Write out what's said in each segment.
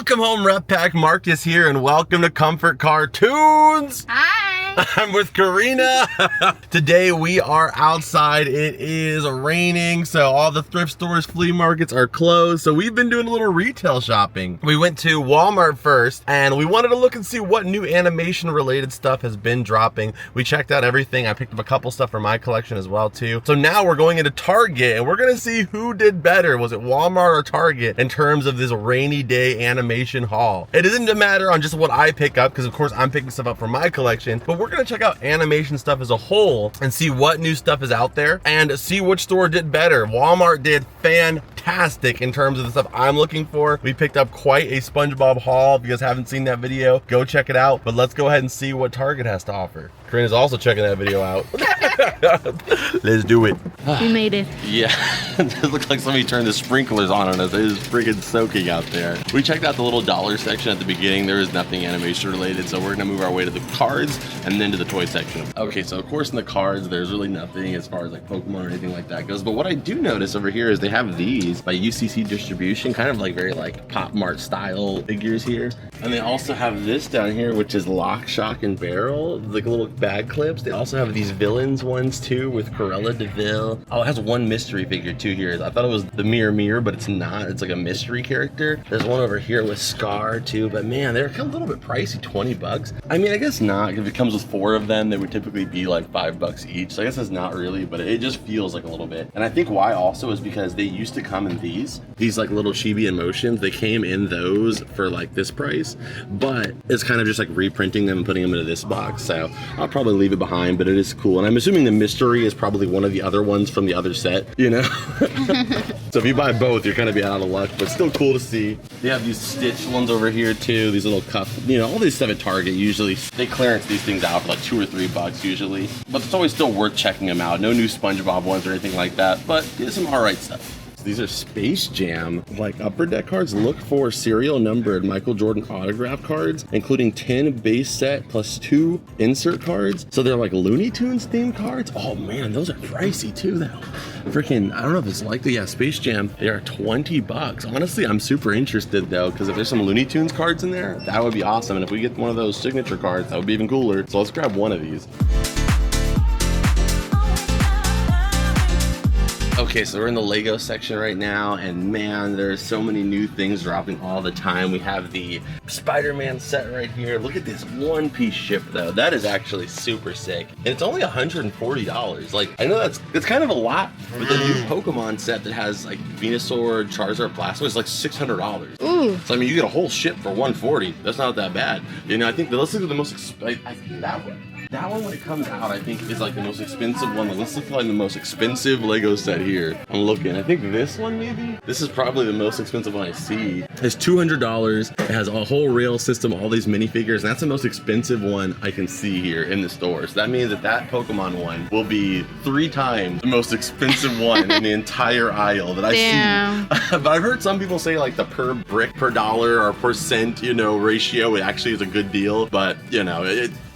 Welcome home, Rep Pack. Marcus here, and welcome to Comfort Cartoons. Hi. I'm with Karina. Today we are outside. It is raining, so all the thrift stores, flea markets are closed. So we've been doing a little retail shopping. We went to Walmart first, and we wanted to look and see what new animation-related stuff has been dropping. We checked out everything. I picked up a couple stuff for my collection as well too. So now we're going into Target, and we're gonna see who did better. Was it Walmart or Target in terms of this rainy day animation haul? It isn't a matter on just what I pick up, because of course I'm picking stuff up for my collection, but we're gonna check out animation stuff as a whole and see what new stuff is out there and see which store did better. Walmart did fantastic in terms of the stuff I'm looking for. We picked up quite a SpongeBob haul. If you guys haven't seen that video, go check it out. But let's go ahead and see what Target has to offer. Karina's also checking that video out. Let's do it. We made it. Yeah, it looks like somebody turned the sprinklers on us. It is freaking soaking out there. We checked out the little dollar section at the beginning. There is nothing animation related, so we're gonna move our way to the cards and then to the toy section. Okay, so of course in the cards, there's really nothing as far as like Pokemon or anything like that goes. But what I do notice over here is they have these by UCC Distribution, kind of like very like Pop Mart style figures here. And they also have this down here, which is Lock, Shock, and Barrel, like little bag clips. They also have these villains ones too with Cruella de Vil. Oh, it has one mystery figure too here. I thought it was the Mirror, but it's not. It's like a mystery character. There's one over here with Scar too, but man, they're a little bit pricey, 20 bucks. I mean, I guess not. If it comes with 4 of them, they would typically be like 5 bucks each. So I guess it's not really, but it just feels like a little bit. And I think why also is because they used to come in these like little chibi emotions. They came in those for like this price, but it's kind of just like reprinting them and putting them into this box. So I'll probably leave it behind, but it is cool. And I'm assuming the mystery is probably one of the other ones from the other set, you know? So if you buy both, you're kind of be out of luck, but still cool to see. They have these Stitch ones over here too, these little cup, you know, all these stuff at Target, usually they clearance these things out for like 2 or 3 bucks usually, but it's always still worth checking them out. No new SpongeBob ones or anything like that, but there's some all right stuff. These are Space Jam, like upper deck cards. Look for serial numbered Michael Jordan autograph cards, including 10 base set plus 2 insert cards. So they're like Looney Tunes themed cards. Oh man, those are pricey too though. Freaking, I don't know if it's likely. Yeah, Space Jam, they are 20 bucks. Honestly, I'm super interested though, because if there's some Looney Tunes cards in there, that would be awesome. And if we get one of those signature cards, that would be even cooler. So let's grab one of these. Okay, so we're in the Lego section right now, and man, there's so many new things dropping all the time. We have the Spider-Man set right here. Look at this one-piece ship though. That is actually super sick. And it's only $140. Like, I know that's kind of a lot for the new Pokemon set that has like Venusaur, Charizard, Blastoise. It's like $600. Ooh. So I mean, you get a whole ship for $140. That's not that bad. You know, I think let's look at the most expensive. I think that one when it comes out, I think is like the most expensive one. Let's look for like the most expensive Lego set here. I'm looking. I think this one maybe. This is probably the most expensive one I see. It's $200. It has a whole rail system, all these minifigures, and that's the most expensive one I can see here in the store. So that means that Pokemon one will be 3 times the most expensive one in the entire aisle that I see. But I've heard some people say like the per brick, per dollar, or per cent, you know, ratio, it actually is a good deal. But you know,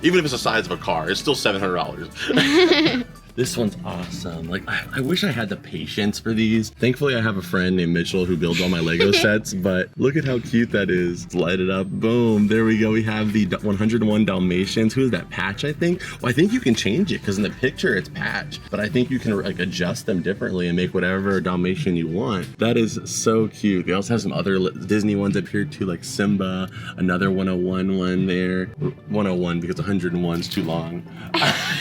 even if it's the size of a car, it's still $700. This one's awesome. Like, I wish I had the patience for these. Thankfully, I have a friend named Mitchell who builds all my Lego sets, but look at how cute that is. Let's light it up. Boom. There we go. We have the 101 Dalmatians. Who is that? Patch, I think? Well, I think you can change it because in the picture it's Patch, but I think you can like adjust them differently and make whatever Dalmatian you want. That is so cute. They also have some other Disney ones up here too, like Simba, another 101 one there. 101 because 101 is too long.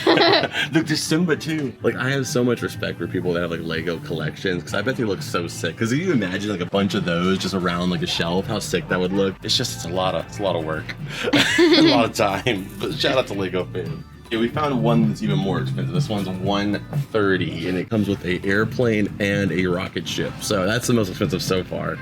Look, there's Simba too. Like, I have so much respect for people that have like Lego collections, because I bet they look so sick. Because if you imagine like a bunch of those just around like a shelf, how sick that would look. It's a lot of work. A lot of time. But shout out to Lego fans. Yeah, we found one that's even more expensive. This one's $130, and it comes with an airplane and a rocket ship. So that's the most expensive so far.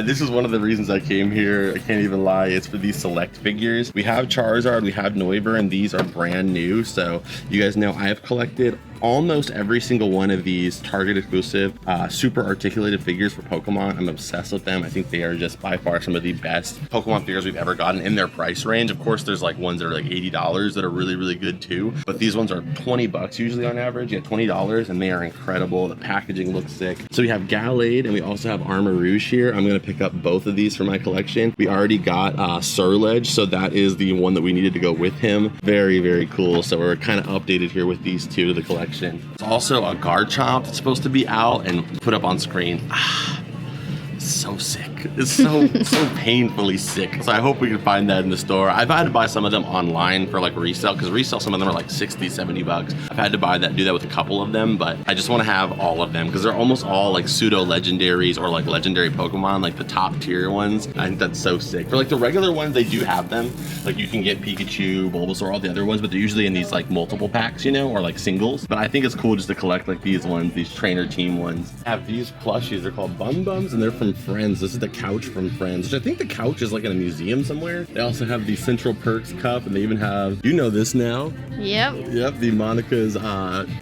This is one of the reasons I came here. I can't even lie. It's for these select figures. We have Charizard, we have Noivern, and these are brand new. So you guys know I have collected almost every single one of these Target exclusive, super articulated figures for Pokemon. I'm obsessed with them. I think they are just by far some of the best Pokemon figures we've ever gotten in their price range. Of course, there's like ones that are like $80 that are really, really good too. But these ones are 20 bucks usually on average. Yeah, $20, and they are incredible. The packaging looks sick. So we have Gallade and we also have Armarouge here. I'm gonna pick up both of these for my collection. We already got Surledge, so that is the one that we needed to go with him. Very, very cool. So we're kind of updated here with these two to the collection. It's also a Garchomp that's supposed to be out and put up on screen. So sick. It's so painfully sick. So I hope we can find that in the store. I've had to buy some of them online for like resale, because resale, some of them are like 60, 70 bucks. I've had to do that with a couple of them, but I just want to have all of them because they're almost all like pseudo legendaries or like legendary Pokemon, like the top tier ones. I think that's so sick. For like the regular ones, they do have them. Like you can get Pikachu, Bulbasaur, all the other ones, but they're usually in these like multiple packs, you know, or like singles. But I think it's cool just to collect like these ones, these trainer team ones. I have these plushies. They're called Bum Bums, and they're from Friends. This is the couch from Friends, which I think the couch is like in a museum somewhere. They also have the Central Perks cup, and they even have, you know this now. Yep, the Monica's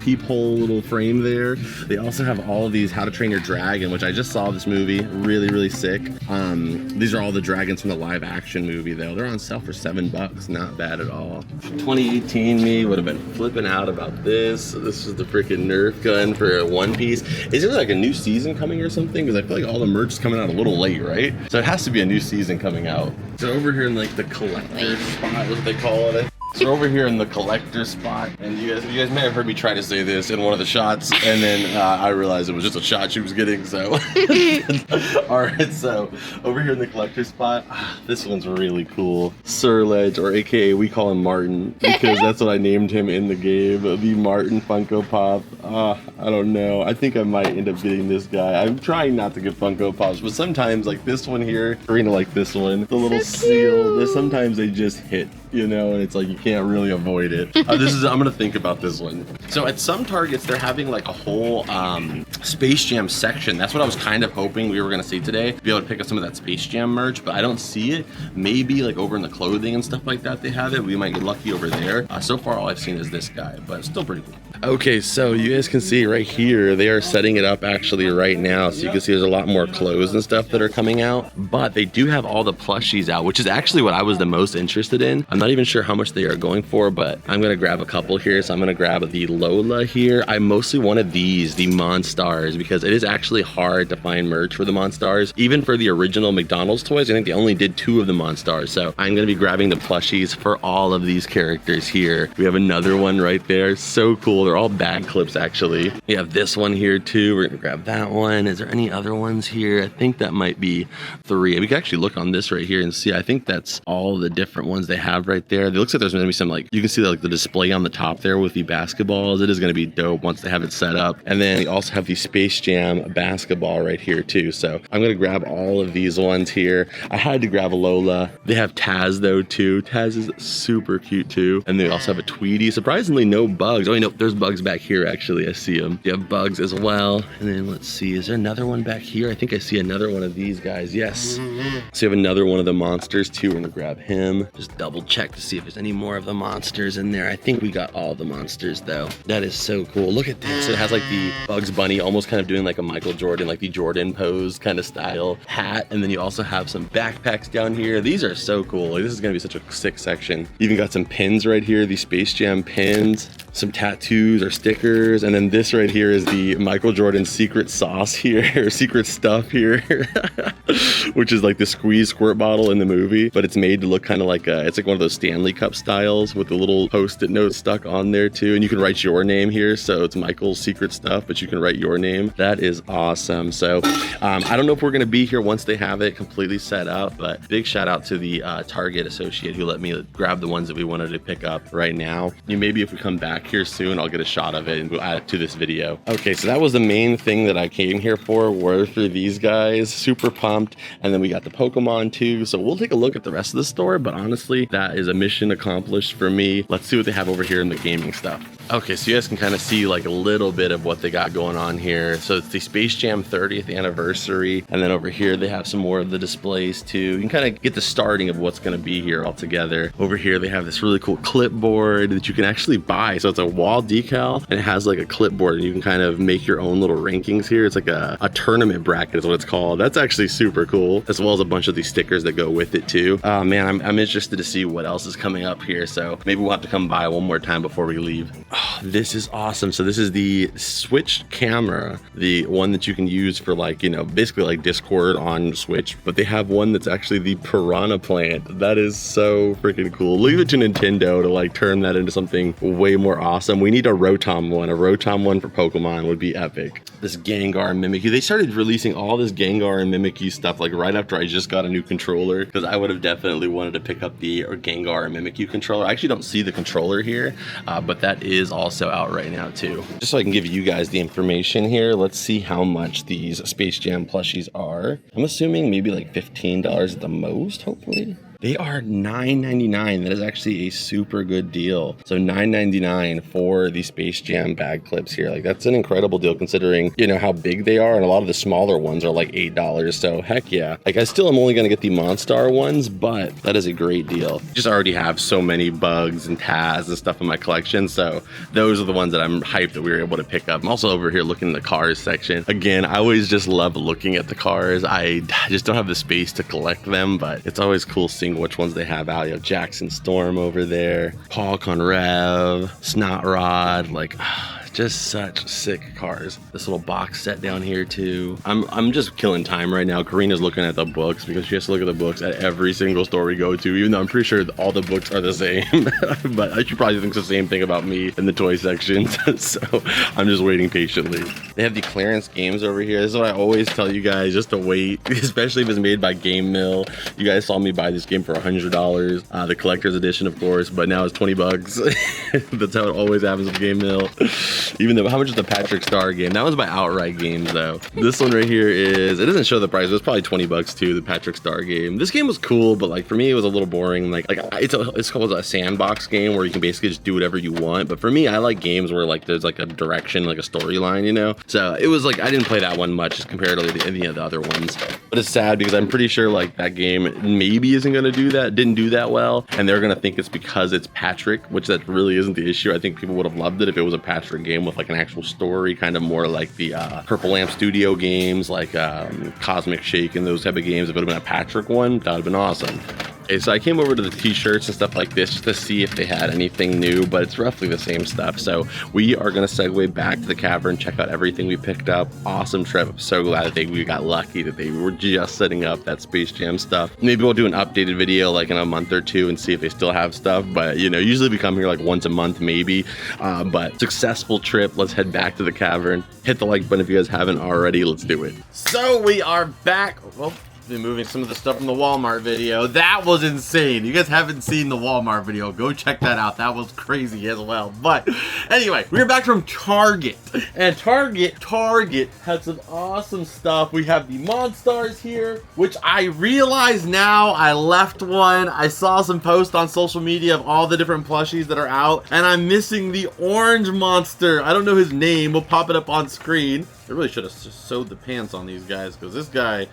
peephole little frame there. They also have all of these How to Train Your Dragon, which I just saw this movie. Really, really sick. These are all the dragons from the live action movie though. They're on sale for $7. Not bad at all. 2018 me would have been flipping out about this. This is the freaking Nerf gun for One Piece. Is there like a new season coming or something? Because I feel like all the merch is coming out a little late, right? So it has to be a new season coming out. So over here in like the collector spot, what they call it. So over here in the collector spot, and you guys may have heard me try to say this in one of the shots, and then I realized it was just a shot she was getting, so. All right, so over here in the collector spot, this one's really cool. Surledge, or AKA we call him Martin, because that's what I named him in the game, the Martin Funko Pop. I don't know, I think I might end up getting this guy. I'm trying not to get Funko Pops, but sometimes like this one here, Karina like this one, the little seal, sometimes they just hit, you know, and it's like you can't really avoid it. I'm gonna think about this one. So at some Targets, they're having like a whole Space Jam section. That's what I was kind of hoping we were gonna see today, be able to pick up some of that Space Jam merch, but I don't see it. Maybe like over in the clothing and stuff like that they have it. We might get lucky over there. So far all I've seen is this guy, but still pretty cool. Okay, so you guys can see right here, they are setting it up actually right now. So you can see there's a lot more clothes and stuff that are coming out, but they do have all the plushies out, which is actually what I was the most interested in. I'm not even sure how much they are going for, but I'm gonna grab a couple here. So I'm gonna grab the Lola here. I mostly wanted these, the Monstars, because it is actually hard to find merch for the Monstars. Even for the original McDonald's toys, I think they only did 2 of the Monstars. So I'm gonna be grabbing the plushies for all of these characters here. We have another one right there, so cool. They're all bag clips actually. We have this one here too. We're gonna grab that one. Is there any other ones here? I think that might be 3. We can actually look on this right here and see. I think that's all the different ones they have right there. It looks like there's gonna be some, like, you can see like the display on the top there with the basketballs. It is gonna be dope once they have it set up. And then we also have the Space Jam basketball right here too. So I'm gonna grab all of these ones here. I had to grab a Lola. They have Taz though too. Taz is super cute too. And they also have a Tweety. Surprisingly no Bugs. Oh, no, there's Bugs back here actually. I see them. You have Bugs as well. And then let's see, is there another one back here? I think I see another one of these guys. Yes. So you have another one of the monsters too. We're gonna grab him. Just double check to see if there's any more of the monsters in there. I think we got all the monsters though. That is so cool. Look at this. It has like the Bugs Bunny almost kind of doing like a Michael Jordan, like the Jordan pose kind of style hat. And then you also have some backpacks down here. These are so cool. Like, this is gonna be such a sick section. You even got some pins right here, the Space Jam pins, some tattoos or stickers. And then this right here is the Michael Jordan secret sauce here, secret stuff here, which is like the squeeze squirt bottle in the movie, but it's made to look kind of like it's like one of those Stanley Cup styles with the little post-it note stuck on there too. And you can write your name here. So it's Michael's secret stuff, but you can write your name. That is awesome. So I don't know if we're going to be here once they have it completely set up, but big shout out to the Target associate who let me grab the ones that we wanted to pick up right now. Maybe if we come back here soon, I'll get a shot of it and we'll add it to this video. Okay, so that was the main thing that I came here for, were for these guys. Super pumped. And then we got the Pokemon too. So we'll take a look at the rest of the store, but honestly, that is a mission accomplished for me. Let's see what they have over here in the gaming stuff. Okay, so you guys can kind of see like a little bit of what they got going on here. So it's the Space Jam 30th anniversary. And then over here, they have some more of the displays too. You can kind of get the starting of what's going to be here all together. Over here, they have this really cool clipboard that you can actually buy. So So it's a wall decal, and it has like a clipboard, and you can kind of make your own little rankings here. It's like a tournament bracket is what it's called. That's actually super cool, as well as a bunch of these stickers that go with it too. Man, I'm interested to see what else is coming up here. So maybe we'll have to come by one more time before we leave. Oh, this is awesome. So this is the Switch camera, the one that you can use for like, you know, basically like Discord on Switch, but they have one that's actually the piranha plant. That is so freaking cool. Leave it to Nintendo to like turn that into something way more awesome. We need a Rotom one. A Rotom one for Pokemon would be epic. This Gengar and Mimikyu, they started releasing all this Gengar and Mimikyu stuff like right after I just got a new controller, because I would have definitely wanted to pick up the Gengar and Mimikyu controller. I actually don't see the controller here, but that is also out right now too. Just so I can give you guys the information here, let's see how much these Space Jam plushies are. I'm assuming maybe like $15 at the most, hopefully. They are $9.99. That is actually a super good deal. So $9.99 for the Space Jam bag clips here. Like, that's an incredible deal considering, you know, how big they are. And a lot of the smaller ones are like $8. So heck yeah. Like, I still am only going to get the Monstar ones, but that is a great deal. Just already have so many bugs and Taz and stuff in my collection. So those are the ones that I'm hyped that we were able to pick up. I'm also over here looking in the cars section. Again, I always just love looking at the cars. I just don't have the space to collect them, but it's always cool seeing which ones they have out. You have Jackson Storm over there, Paul Conrev, Snot Rod, like just such sick cars. This little box set down here too. I'm just killing time right now. Karina's looking at the books because she has to look at the books at every single store we go to, even though I'm pretty sure all the books are the same. But she probably thinks the same thing about me in the toy section. So I'm just waiting patiently. They have the clearance games over here. This is what I always tell you guys, just to wait, especially if it's made by Game Mill. You guys saw me buy this game for $100, the collector's edition, of course, but now it's 20 bucks. That's how it always happens with Game Mill. Even though, how much is the Patrick Star game? That was by Outright Games though. This one right here is, it doesn't show the price, but it's probably 20 bucks too, the Patrick Star game. This game was cool, but like for me, it was a little boring. Like it's called a sandbox game where you can basically just do whatever you want. But for me, I like games where like there's like a direction, like a storyline, you know? So it was like, I didn't play that one much comparatively to any of the other ones. But it's sad because I'm pretty sure like that game maybe isn't gonna do that, didn't do that well. And they're gonna think it's because it's Patrick, which that really isn't the issue. I think people would have loved it if it was a Patrick game with like an actual story, kind of more like the Purple Lamp Studio games, like Cosmic Shake and those type of games. If it would have been a Patrick one, that would have been awesome. Okay, so I came over to the t-shirts and stuff like this just to see if they had anything new, but it's roughly the same stuff. So we are going to segue back to the cavern, check out everything we picked up. Awesome trip. I'm so glad that we got lucky that they were just setting up that Space Jam stuff. Maybe we'll do an updated video like in a month or two and see if they still have stuff. But, you know, usually we come here like once a month maybe. But successful trip. Let's head back to the cavern. Hit the like button if you guys haven't already. Let's do it. So we are back. Well, been moving some of the stuff from the Walmart video. That was insane. You guys haven't seen the Walmart video, go check that out. That was crazy as well. But anyway, we're back from Target, and Target had some awesome stuff. We have the Monstars here, which I realize now I left one. I saw some posts on social media of all the different plushies that are out, and I'm missing the orange monster. I don't know his name. We'll pop it up on screen. I really should have sewed the pants on these guys, because this guy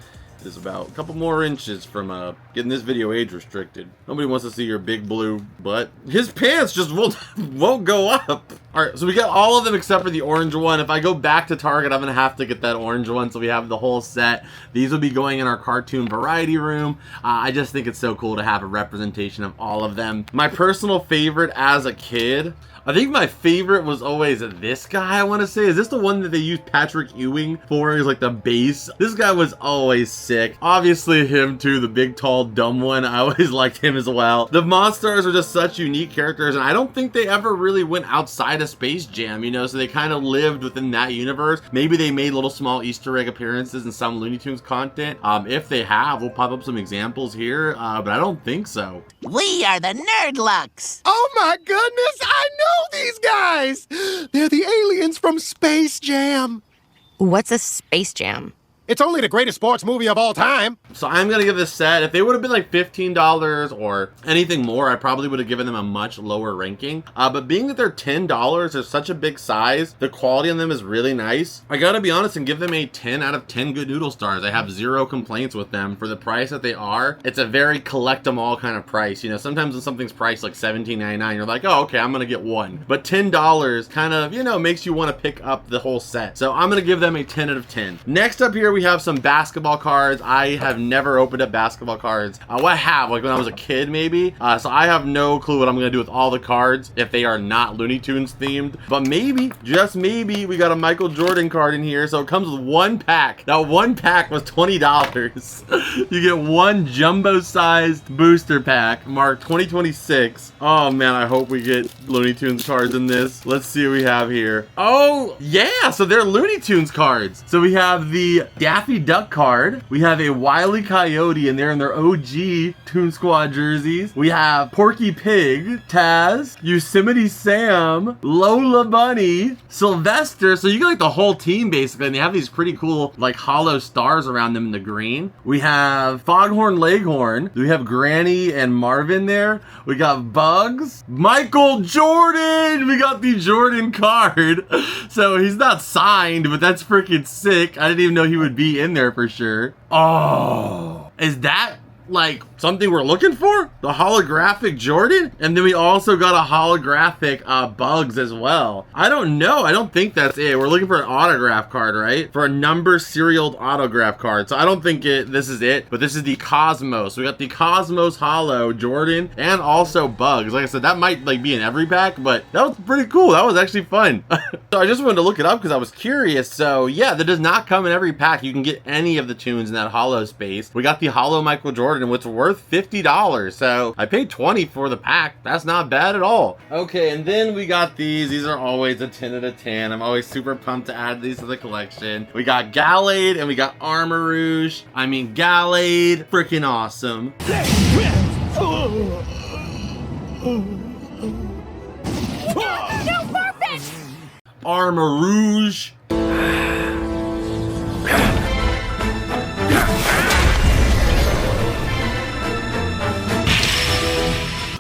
is about a couple more inches from getting this video age restricted. Nobody wants to see your big blue butt. His pants just won't go up. All right, so we got all of them except for the orange one. If I go back to Target, I'm gonna have to get that orange one, so we have the whole set. These will be going in our cartoon variety room. I just think it's so cool to have a representation of all of them. My personal favorite as a kid, I think my favorite was always this guy, I want to say. Is this the one that they used Patrick Ewing for? He's like the base. This guy was always sick. Obviously him too, the big, tall, dumb one. I always liked him as well. The Monstars are just such unique characters, and I don't think they ever really went outside of Space Jam, you know, so they kind of lived within that universe. Maybe they made little small Easter egg appearances in some Looney Tunes content. If they have, we'll pop up some examples here, but I don't think so. We are the Nerdlucks. Oh my goodness, I know these guys! They're the aliens from Space Jam. What's a Space Jam? It's only the greatest sports movie of all time. So I'm gonna give this set, if they would have been like $15 or anything more, I probably would have given them a much lower ranking. But being that they're $10, they're such a big size, the quality on them is really nice. I gotta be honest and give them a 10 out of 10 good noodle stars. I have zero complaints with them for the price that they are. It's a very collect them all kind of price. You know, sometimes when something's priced like $17.99, you're like, oh, okay, I'm gonna get one. But $10 kind of, you know, makes you want to pick up the whole set. So I'm gonna give them a 10 out of 10. Next up here, we have some basketball cards. I have never opened up basketball cards. Well, I have, like when I was a kid, maybe. So I have no clue what I'm gonna do with all the cards if they are not Looney Tunes themed. But maybe, just maybe, we got a Michael Jordan card in here. So it comes with one pack. That one pack was $20. You get one jumbo-sized booster pack marked 2026. Oh man, I hope we get Looney Tunes cards in this. Let's see what we have here. Oh yeah, so they're Looney Tunes cards. So we have the Daffy Duck card. We have a Wile E. Coyote in there in their OG Toon Squad jerseys. We have Porky Pig, Taz, Yosemite Sam, Lola Bunny, Sylvester. So you get like the whole team basically, and they have these pretty cool like hollow stars around them in the green. We have Foghorn Leghorn. We have Granny and Marvin there. We got Bugs, Michael Jordan. We got the Jordan card. So he's not signed, but that's freaking sick. I didn't even know he would be in there for sure. Oh, is that like something we're looking for? The holographic Jordan? And then we also got a holographic Bugs as well. I don't know. I don't think that's it. We're looking for an autograph card, right? For a number serial autograph card. So I don't think this is it, but this is the Cosmos. We got the Cosmos Holo Jordan and also Bugs. Like I said, that might like be in every pack, but that was pretty cool. That was actually fun. So I just wanted to look it up because I was curious. So yeah, that does not come in every pack. You can get any of the tunes in that holo space. We got the Holo Michael Jordan, which worth $50. So I paid $20 for the pack. That's not bad at all. Okay, and then we got these. These are always a 10 out of 10. I'm always super pumped to add these to the collection. We got Gallade and we got Armor Rouge. I mean, Gallade, freaking awesome. No purpose! Armor Rouge.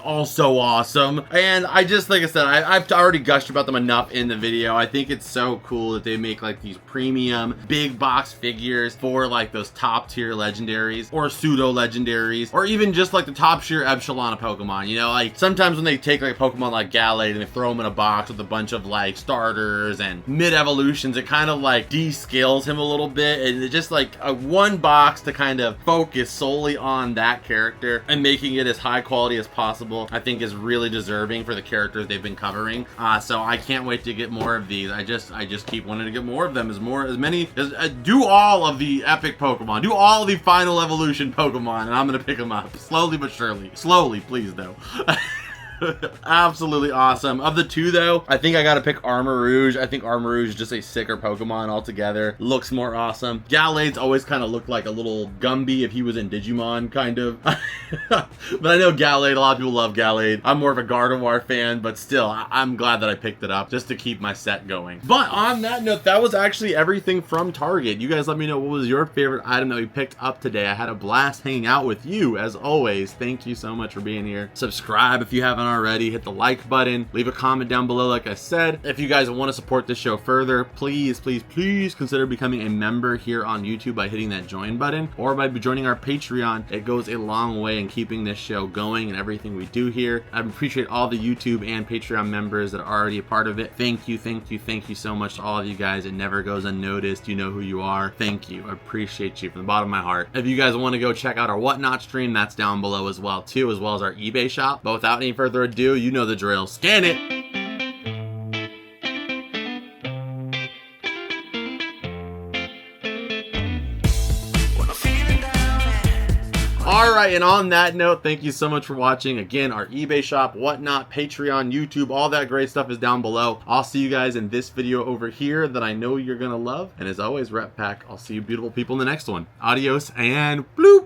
Also awesome. And I just, like I said, I've already gushed about them enough in the video. I think it's so cool that they make like these premium big box figures for like those top tier legendaries or pseudo legendaries, or even just like the top tier echelon of Pokemon. You know, like sometimes when they take like Pokemon like Gallade and they throw them in a box with a bunch of like starters and mid evolutions, it kind of like descales him a little bit, and it's just like a one box to kind of focus solely on that character and making it as high quality as possible, I think is really deserving for the characters they've been covering. So I can't wait to get more of these. I just keep wanting to get more of them. Do all of the epic Pokemon, do all the final evolution Pokemon, and I'm gonna pick them up slowly but surely. Slowly, please, though. Absolutely awesome. Of the two though, I think I gotta pick Armor Rouge. I think Armor Rouge is just a sicker Pokemon altogether. Looks more awesome. Gallade's always kind of looked like a little Gumby if he was in Digimon, kind of. But I know Gallade, a lot of people love Gallade. I'm more of a Gardevoir fan, but still, I'm glad that I picked it up just to keep my set going. But on that note, that was actually everything from Target. You guys let me know what was your favorite item that we picked up today. I had a blast hanging out with you as always. Thank you so much for being here. Subscribe if you haven't already. Hit the like button. Leave a comment down below like I said. If you guys want to support this show further, please consider becoming a member here on YouTube by hitting that join button or by joining our Patreon. It goes a long way in keeping this show going and everything we do here. I appreciate all the YouTube and Patreon members that are already a part of it. Thank you so much to all of you guys. It never goes unnoticed. You know who you are. Thank you. I appreciate you from the bottom of my heart. If you guys want to go check out our Whatnot stream, that's down below as well too, as well as our eBay shop. But without any further ado, you know the drill. Scan it. Alright, and on that note, thank you so much for watching. Again, our eBay shop, Whatnot, Patreon, YouTube, all that great stuff is down below. I'll see you guys in this video over here that I know you're gonna love. And as always, Rep Pack, I'll see you beautiful people in the next one. Adios and bloop!